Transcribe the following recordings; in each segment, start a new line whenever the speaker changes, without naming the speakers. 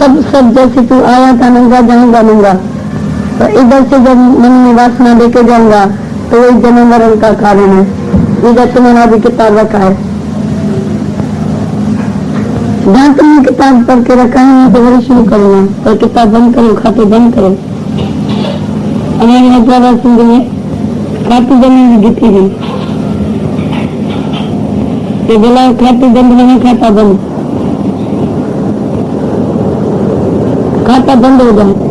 सब जैसे तू आया था नंगा जाऊंगा नंगा, तो इधर से जब मन में वासना लेके जाऊंगा तो वही जन्म मरण का कारण है। इधर तुम्हारा भी किताब रखा है, जहाँ तुमने किताब पढ़ के रखा है तो वही शुरू करूंगा, और किताब बंद करो, खाते बंद करो। हमारे सिंह में खाती जमीन जीती थी, ये बोला खाती बंद नहीं, खाता बंद, खाता बंद हो जाए।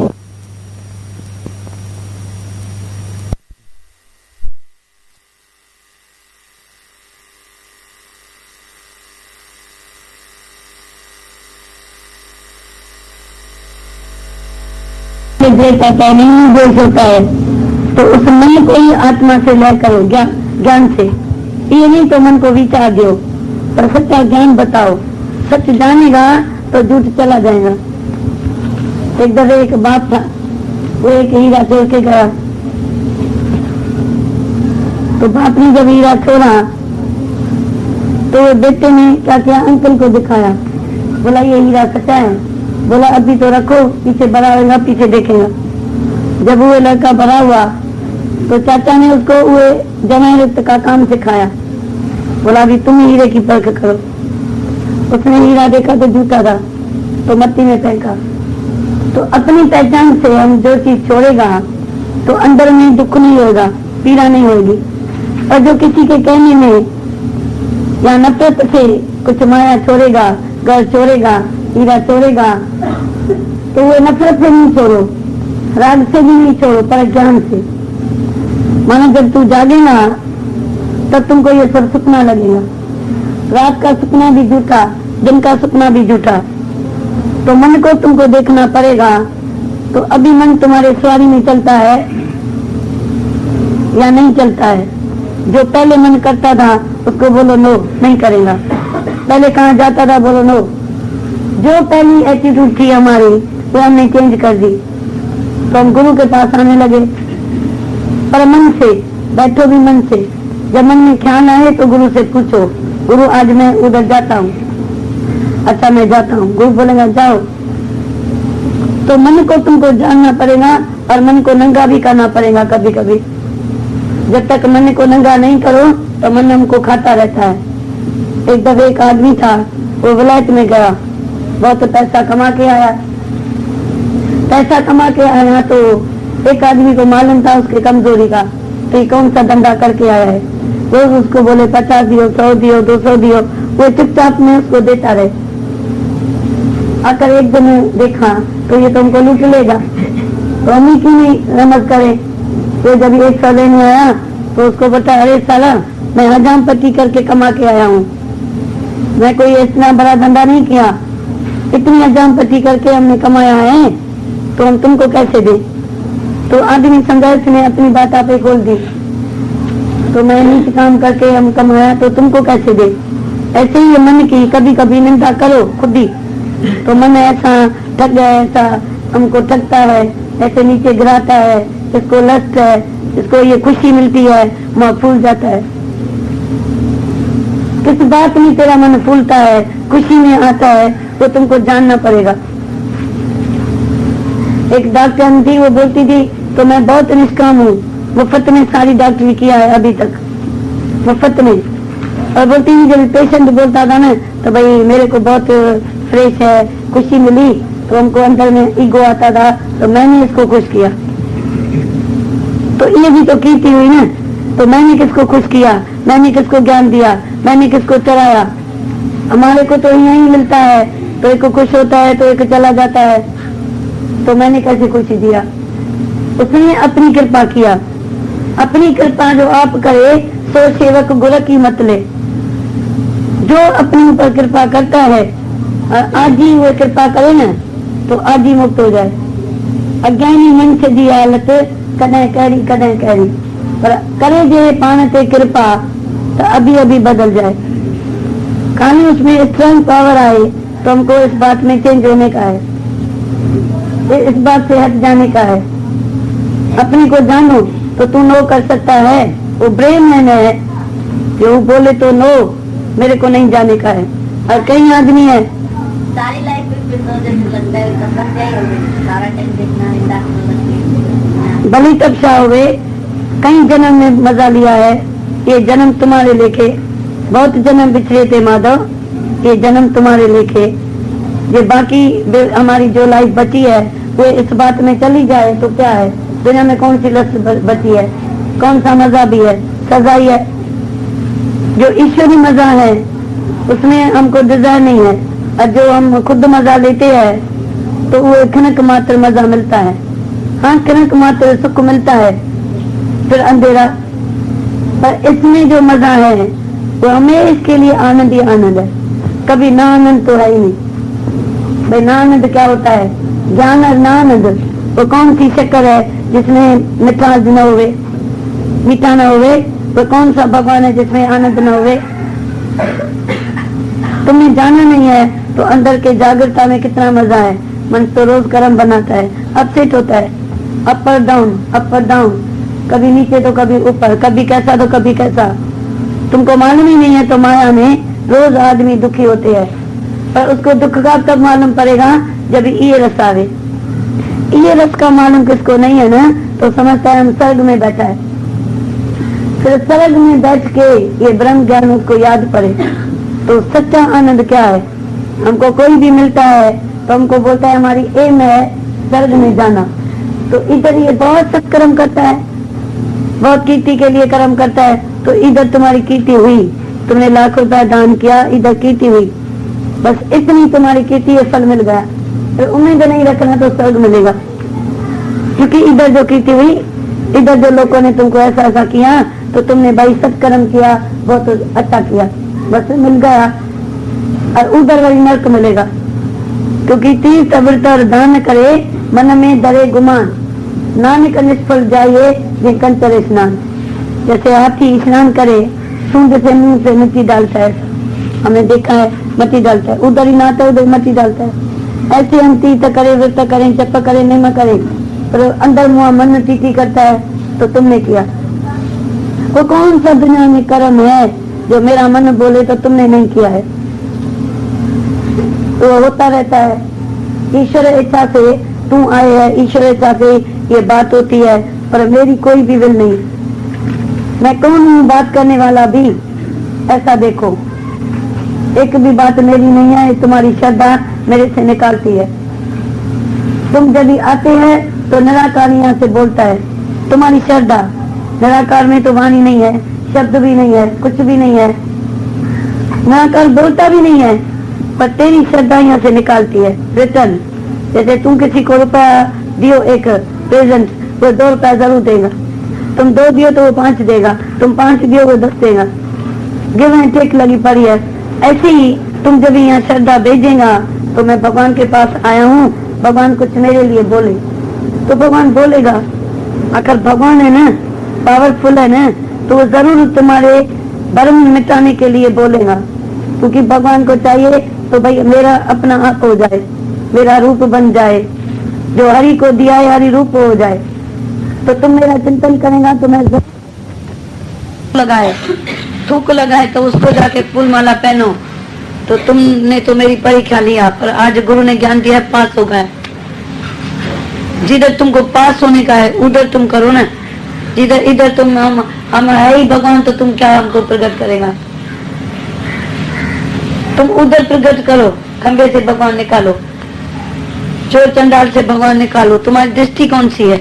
देता नहीं देश होता है, तो उस मन को ही आत्मा से लय करो, ज्ञान से। ये नहीं तो मन को विचार दो, पर सच्चा ज्ञान बताओ। सच जानेगा तो झूठ चला जाएगा। एक दफे एक बाप था, वो एक हीरा छोड़ के गया, तो बाप ने जब हीरा छोड़ा तो बेटे ने क्या किया, अंकल को दिखाया, बोला ये हीरा सच्चा है। बोला अभी तो रखो, पीछे बड़ा होगा, पीछे देखेगा। जब वो लड़का बड़ा हुआ तो चाचा ने उसको वो जमानत का काम सिखाया, बोला अभी तुम हीरे की परख करो। उसने हीरा देखा तो झूठा था, तो मट्टी में फेंका। तो अपनी पहचान से हम जो चीज छोड़ेगा तो अंदर में दुख नहीं होगा, पीड़ा नहीं होगी। और जो किसी के कहने में या नफरत से कुछ माया छोड़ेगा, घर छोड़ेगा, हीरा छोड़ेगा, तो वो नफरत से नहीं छोड़ो, राग से भी नहीं छोड़ो, पर ज्ञान से। मानो जब तू जागेगा तब तुमको ये सब सपना लगेगा। रात का सपना भी झूठा, दिन का सपना भी झूठा, तो मन को तुमको देखना पड़ेगा। तो अभी मन तुम्हारे सवारी में चलता है या नहीं चलता है? जो पहले मन करता था उसको बोलो नो, नहीं करेगा। पहले कहाँ जाता था, बोलो नो। जो पहली एटीट्यूड थी हमारी वो हमने चेंज कर दी, तो हम गुरु के पास आने लगे। पर मन से बैठो, भी मन से। जब मन में ख्याल आए तो गुरु से पूछो, गुरु आज मैं उधर जाता हूँ। अच्छा मैं जाता हूँ, गुरु बोलेगा जाओ। तो मन को तुमको जानना पड़ेगा और मन को नंगा भी करना पड़ेगा कभी कभी। जब तक मन को नंगा नहीं करो तो मन हमको खाता रहता है। एक दफे एक आदमी था, वो विलायत में गया, बहुत पैसा कमा के आया। पैसा कमा के आया तो एक आदमी को मालूम था उसकी कमजोरी का, तो ये कौन सा धंधा करके आया है। रोज उसको बोले 50 दियो, 100 दियो, 200 दियो, वो चुपचाप में उसको देता रहे। आकर एक दिन देखा तो ये तुमको लूट लेगा, तो हम ही क्यों नहीं रमज करे। तो जब 100 लेने आया तो उसको बता, अरे साला मैं हजाम पट्टी करके कमा के आया हूँ, मैं कोई इतना बड़ा धंधा नहीं किया, इतनी हजाम पट्टी करके हमने कमाया है, तो हम तुमको कैसे दे। तो आदमी संघर्ष ने अपनी बात आप खोल दी, तो मैं नीच काम करके हम कमाया तो तुमको कैसे दे। ऐसे ही मन की कभी कभी निंदा करो खुद ही, तो मन ऐसा ठग गया, ऐसा हमको ठगता है, ऐसे नीचे गिराता है, इसको लस्ट है, इसको ये खुशी मिलती है, वहाँ फूल जाता है। किस बात में तेरा मन फूलता है, खुशी में आता है, वो तुमको जानना पड़ेगा। एक डॉक्टर थी, वो बोलती थी तो मैं बहुत निष्काम हूँ, मुफ्त में सारी डॉक्टरी किया है अभी तक, मुफ्त में। और बोलती थी जब पेशेंट बोलता था ना तो भाई मेरे को बहुत फ्रेश है, खुशी मिली, तो हमको अंदर में ईगो आता था, तो मैंने इसको खुश किया। तो ये भी तो कीर्ति हुई ना, तो मैंने किसको खुश किया, मैंने किसको ज्ञान दिया, मैंने किसको चढ़ाया। हमारे को तो यही मिलता है, तो एक को खुश होता है तो एक चला जाता है, तो मैंने कैसे खुशी दिया। उसने अपनी कृपा किया। अपनी कृपा जो आप करे सो सेवक गोरख की मत ले। जो अपने ऊपर कृपा करता है और आज ही वो कृपा करे ना तो आज ही मुक्त हो जाए। अज्ञानी मन से दी हालत कदें कहरी, पर करे जे पान ते कृपा तो अभी अभी बदल जाए। खाली उसमें स्ट्रेंथ पावर आए तो हमको इस बात में चेंज होने का है, इस बात से हट जाने का है। अपने को जानो तो तू नो कर सकता है, वो ब्रेन मैन है जो बोले तो नो, मेरे को नहीं जाने का है। और कई आदमी है
सारी लाइफ पे तो जैसे लगता है तब लग जाएगा सारा टाइम देखना
भली तपस्या हुए, कई जन्म में मजा लिया है, ये जन्म तुम्हारे लेके, बहुत जन्म बिछड़े थे माधव, ये जन्म तुम्हारे लेके, ये बाकी हमारी जो लाइफ बची है वो इस बात में चली जाए तो क्या है, दुनिया में कौन सी लज्जत बची है, कौन सा मजा भी है, सजा ही है। जो ईश्वरी मजा है उसमें हमको डिजायर नहीं है, और जो हम खुद मजा लेते हैं तो वो क्षणिक मात्र मजा मिलता है। हाँ, क्षणिक मात्र सुख मिलता है, फिर अंधेरा, पर इसमें जो मजा है वो हमें इसके लिए आनंद ही आनंद है, कभी ना आनंद तो है ही नहीं। भाई ना आनंद क्या होता है, ज्ञान और ना आनंद, वो कौन सी शक्कर है जिसमें मिठास न होवे, मीठा न होवे, वो कौन सा भगवान है जिसमें आनंद न होवे। तुमने जाना नहीं है तो अंदर के जागृता में कितना मजा है। मन तो रोज कर्म बनाता है, अपसेट होता है, अप और डाउन, कभी नीचे तो कभी ऊपर, कभी कैसा तो कभी कैसा। तुमको मालूम ही नहीं है तो माया में रोज आदमी दुखी होते हैं, पर उसको दुख का तब मालूम पड़ेगा जब ये रस आवे। ये रस का मालूम किसको नहीं है ना, तो समझता है हम स्वर्ग में बैठा है। फिर स्वर्ग में बैठ के ये ब्रह्म ज्ञान उसको याद पड़े तो सच्चा आनंद क्या है। हमको कोई भी मिलता है तो हमको बोलता है हमारी एम है स्वर्ग में जाना, तो इधर ये बहुत सत्कर्म करता है, बहुत कीर्ति के लिए कर्म करता है, तो इधर तुम्हारी कीर्ति हुई, तुमने लाखों रुपया दान किया, इधर कीर्ति हुई, बस इतनी तुम्हारी कीर्ति है, फल मिल गया। फिर उम्मीद नहीं रखना तो स्वर्ग मिलेगा, क्योंकि इधर जो कीर्ति हुई, इधर जो लोगों ने तुमको ऐसा ऐसा किया तो तुमने भाई सत्कर्म किया, बहुत अच्छा किया, बस मिल गया। और उधर वही नर्क मिलेगा, क्योंकि तीर्थ व्रत और दान करे मन में डरे गुमान, नानक निष्फल जाइए ये कंचर स्नान। जैसे हाथी स्नान करे सूंड से मुंह से मिट्टी डालता है, हमने देखा है मिट्टी डालता है, उधर ही नहाता है उधर मिट्टी डालता है। ऐसे हम तीर्थ करे व्रत करें जप करें नियम करें, पर अंदर मुआ मन टीटी करता है तो तुमने किया। वो कौन सा दुनिया में कर्म है जो मेरा मन बोले तो तुमने नहीं किया है। तो होता रहता है, ईश्वर इच्छा से तू आए है, ईश्वर इच्छा से ये बात होती है, पर मेरी कोई भी विल नहीं। मैं कौन हूँ बात करने वाला भी, ऐसा देखो, एक भी बात मेरी नहीं है, तुम्हारी श्रद्धा मेरे से निकालती है। तुम जब आते हैं तो निराकार यहाँ से बोलता है, तुम्हारी श्रद्धा, निराकार में तो वाणी नहीं है, शब्द भी नहीं है, कुछ भी नहीं है, निराकार बोलता भी नहीं है, पर तेरी श्रद्धा यहाँ से निकालती है रिटर्न। जैसे तुम किसी को रुपया दियो, एक प्रेजेंट, वो 2 रुपया जरूर देगा, तुम 2 दियो तो वो 5 देगा, तुम 5 दियो वो 10 देगा, गिव एंड टेक लगी पड़ी है। ऐसे ही तुम जब यहाँ श्रद्धा भेजेगा तो मैं भगवान के पास आया हूँ, भगवान कुछ मेरे लिए बोले तो भगवान बोलेगा। आखिर भगवान है ना, पावरफुल है ना, तो वो जरूर तुम्हारे भ्रम मिटाने के लिए बोलेगा, क्योंकि भगवान को चाहिए तो भाई मेरा अपना आप हो जाए, मेरा रूप बन जाए, जो हरि को दिया है हरि रूप हो जाए। तो तुम मेरा चिंतन करेगा तो मैं लगाए थूक लगाए तो उसको जाके फूल माला पहनो, तो तुमने तो मेरी परीक्षा लिया, पर आज गुरु ने ज्ञान दिया, पास हो गए। जिधर तुमको पास होने का है उधर तुम करो ना, जिधर इधर तुम हम है ही भगवान, तो तुम क्या हमको प्रकट करेगा। तुम उधर प्रकट करो, खंबे से भगवान निकालो, चोर चंडाल से भगवान निकालो, तुम्हारी दृष्टि कौन सी है।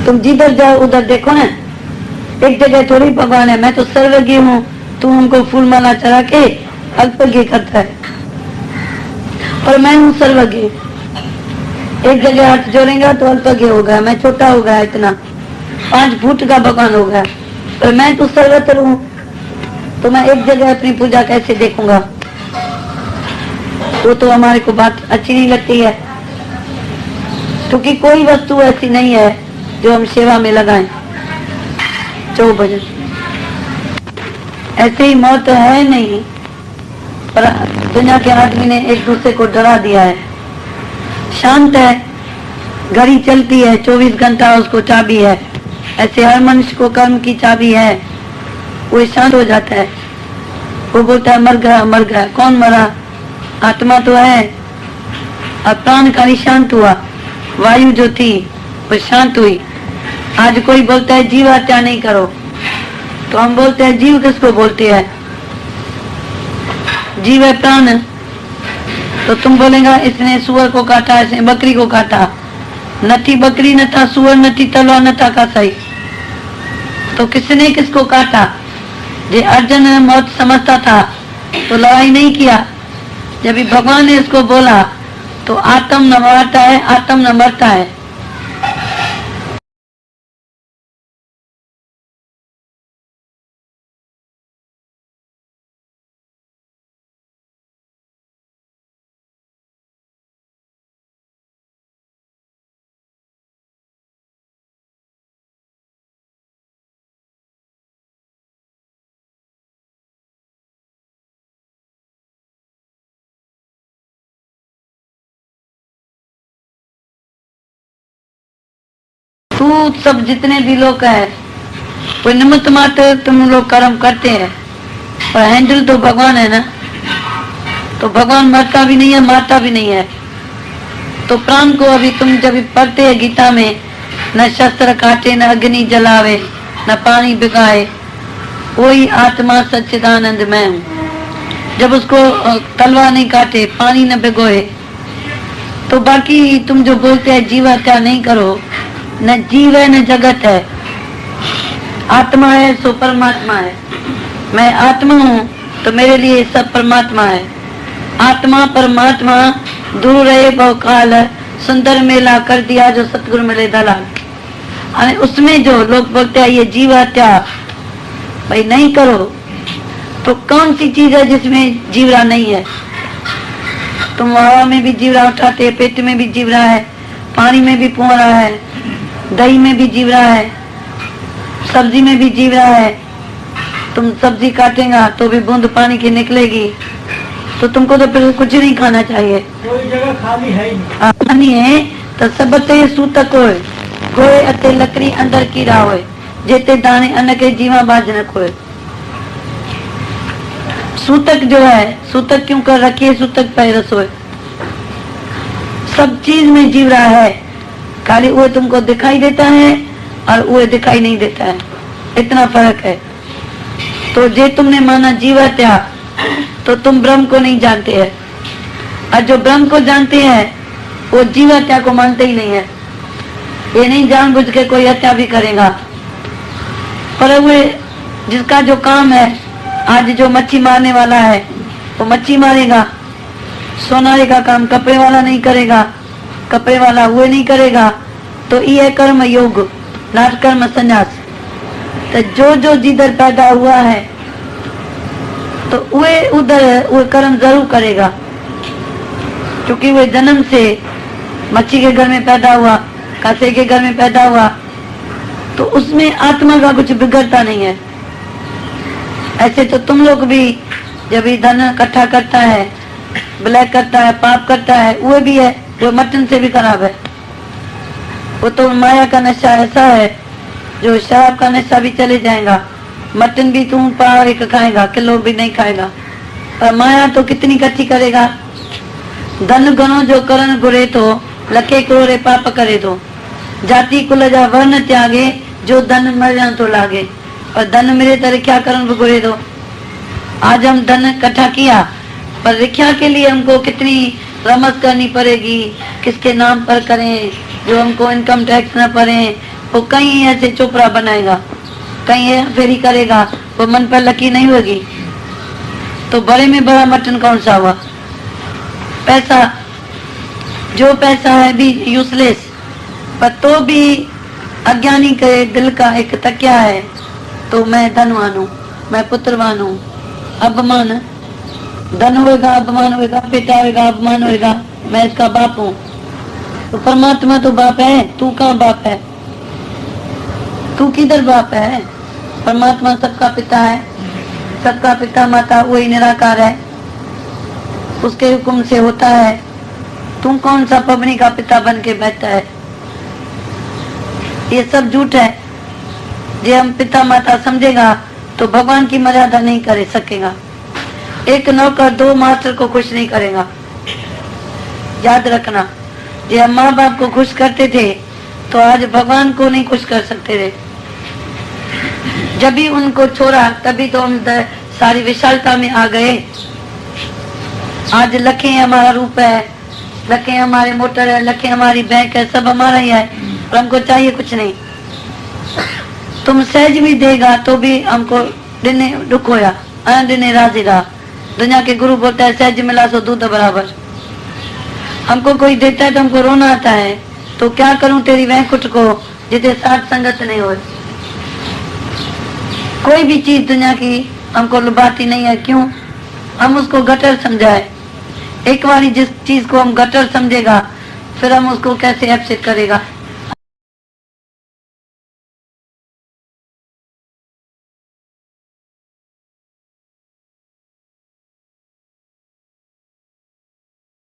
तुम जिधर जाओ उधर देखो ना, एक जगह थोड़ी भगवान है, मैं तो सर्वज्ञ हूँ, तू हमको फूल माला चढ़ा के अल्पज्ञ करता है, और मैं हूँ सर्वज्ञ। एक जगह हाथ जोड़ेगा तो अल्पज्ञ हो गया, मैं छोटा हो गया, इतना 5 फुट का भगवान हो गया, पर मैं तो सर्वत्र हूँ, तो मैं एक जगह अपनी पूजा कैसे देखूंगा। वो तो हमारे को बात अच्छी नहीं लगती है, क्योंकि कोई वस्तु ऐसी नहीं है जो हम सेवा में लगाएं। 4 बजे ऐसे ही मौत है नहीं, पर दुनिया के आदमी ने एक दूसरे को डरा दिया है। शांत है, घड़ी चलती है, 24 घंटा उसको चाबी है, ऐसे हर मनुष्य को कर्म की चाबी है, वो शांत हो जाता है। वो बोलता है मर गया, कौन मरा, आत्मा तो है और प्राण खाली शांत हुआ, वायु जो थी वो शांत हुई। आज कोई बोलता है जीव हत्या नहीं करो, तो हम बोलते हैं जीव किसको बोलते हैं? जीव है प्राण। तो तुम बोलेगा इसने सुअर को काटा, इसने बकरी को काटा। न थी बकरी, न था सुअर, न थी तलवार, न था कसाई। तो किसने किसको काटा? जे अर्जुन मौत समझता था तो लड़ाई नहीं किया। जब भी भगवान ने इसको बोला तो आत्म न मारता है, आत्म न मरता है। तू सब जितने भी लोग है कोई निमित्त मात्र तुम लोग कर्म करते हैं, पर हैंडल तो भगवान है ना। तो भगवान मरता भी नहीं है, मारता भी नहीं है। तो प्राण को अभी तुम जब पढ़ते हैं गीता में, न शस्त्र काटे, न अग्नि जलावे, न पानी भिगाए, वही आत्मा सच्चिदानंद मैं हूँ। जब उसको तलवार नहीं काटे, पानी न भिगोए, तो बाकी तुम जो बोलते हैं जीव हत्या नहीं करो, न जीव है न जगत है। आत्मा है सो परमात्मा है। मैं आत्मा हूँ तो मेरे लिए सब परमात्मा है। आत्मा परमात्मा दूर रहे बहुकाल, सुंदर मेला कर दिया जो सतगुरु मिले दलाल। अरे उसमें जो लोग बोलते हैं ये जीव हत्या भाई नहीं करो, तो कौन सी चीज है जिसमें जीवरा नहीं है? तुम हवा में भी जीवरा उठाते, पेट में भी जीवरा है, पानी में भी पुआ रहा है, दही में भी जीव रहा है, सब्जी में भी जीव रहा है। तुम सब्जी काटेगा तो भी बूंद पानी की निकलेगी, तो तुमको तो फिर कुछ नहीं खाना चाहिए।
कोई जगह खाली है ही नहीं।
खानी है तो सब ते सूतक होए, गोए अते लकड़ी अंदर कीड़ा होए, जेते दाने अन्न के जीवा बाज न खोए। सूतक जो है, सूतक क्यों कर रखी है? सूतक पे रसोए। सब चीज में जीव रहा है, खाली वो तुमको दिखाई देता है और वो दिखाई नहीं देता है, इतना फर्क है। तो जे तुमने माना जीव हत्या तो तुम ब्रह्म को नहीं जानते हैं, और जो ब्रह्म को जानते हैं वो जीव हत्या को मानते ही नहीं है। ये नहीं जानबूझ के कोई हत्या भी करेगा, पर वो जिसका जो काम है, आज जो मच्छी मारने वाला है वो मच्छी मारेगा। सोनारे का काम कपड़े वाला नहीं करेगा, कपड़े वाला वो नहीं करेगा। तो ये कर्म योग, नाट कर्म संन्यास। तो जो जो जिधर पैदा हुआ है तो वे उधर वो कर्म जरूर करेगा, क्योंकि वो जन्म से मच्छी के घर में पैदा हुआ, कासे के घर में पैदा हुआ, तो उसमें आत्मा का कुछ बिगड़ता नहीं है। ऐसे तो तुम लोग भी जब भी धन इकट्ठा करता है, ब्लैक करता है, पाप करता है, वो भी है, वो मटन से भी खराब है। वो तो माया का नशा ऐसा है जो शराब का नशा भी चले जाएगा, मटन भी तुम पाव एक खाएगा, किलो भी नहीं खाएगा। पर माया तो कितनी इकट्ठी करेगा। धन गणो जो करण गुरे तो लखे करोड़े पाप करे तो, जाति कुल जा वर्ण त्यागे जो धन मर तो लागे। और धन मेरे तरह क्या करण गुरे दो। आज हम धन इकट्ठा किया, पर रिक्शा के लिए हमको कितनी रमस करनी पड़ेगी, किसके नाम पर करें जो हमको इनकम टैक्स न पड़े। वो कहीं ऐसे चोपड़ा बनाएगा, कहीं फेरी करेगा, वो मन पर लकी नहीं होगी। तो बड़े में बड़ा मटन कौन सा हुआ? पैसा, जो पैसा है भी यूजलेस, पर तो भी अज्ञानी के दिल का एक तकिया है। तो मैं धनवान हूँ, मैं पुत्रवान हूँ, अपमान, धन होएगा अपमान होएगा, पिता होएगा अपमान होएगा, मैं इसका बाप हूँ। तो परमात्मा तो बाप है, तू कहाँ बाप है? तू किधर बाप है? परमात्मा सबका पिता है, सबका पिता माता वही निराकार है, उसके हुक्म से होता है। तुम कौन सा पबनी का पिता बन के बैठता है? ये सब झूठ है। जे हम पिता माता समझेगा तो भगवान की मर्यादा नहीं कर सकेगा। एक नौकर 2 मास्टर को खुश नहीं करेगा। याद रखना, जो हम माँ बाप को खुश करते थे तो आज भगवान को नहीं खुश कर सकते थे। जब भी उनको छोड़ा तभी तो हम सारी विशालता में आ गए। आज लखे हमारा रूप है, लखे हमारे मोटर है, लखे हमारी बैंक है, सब हमारा ही है और हमको चाहिए कुछ नहीं। तुम सहज भी देगा तो भी हमको दिने दुख होया, दिने राजी रहा। दुनिया के गुरु बोलता है सहज मिला सो दूध बराबर। हमको कोई देता है तो हमको रोना आता है, तो क्या करूं तेरी वैकुंठ को जिसे साथ संगत नहीं हो। कोई भी चीज दुनिया की हमको लुभाती नहीं है। क्यों? हम उसको गटर समझाए। एक बारी जिस चीज को हम गटर समझेगा फिर हम उसको कैसे एक्सेप्ट करेगा।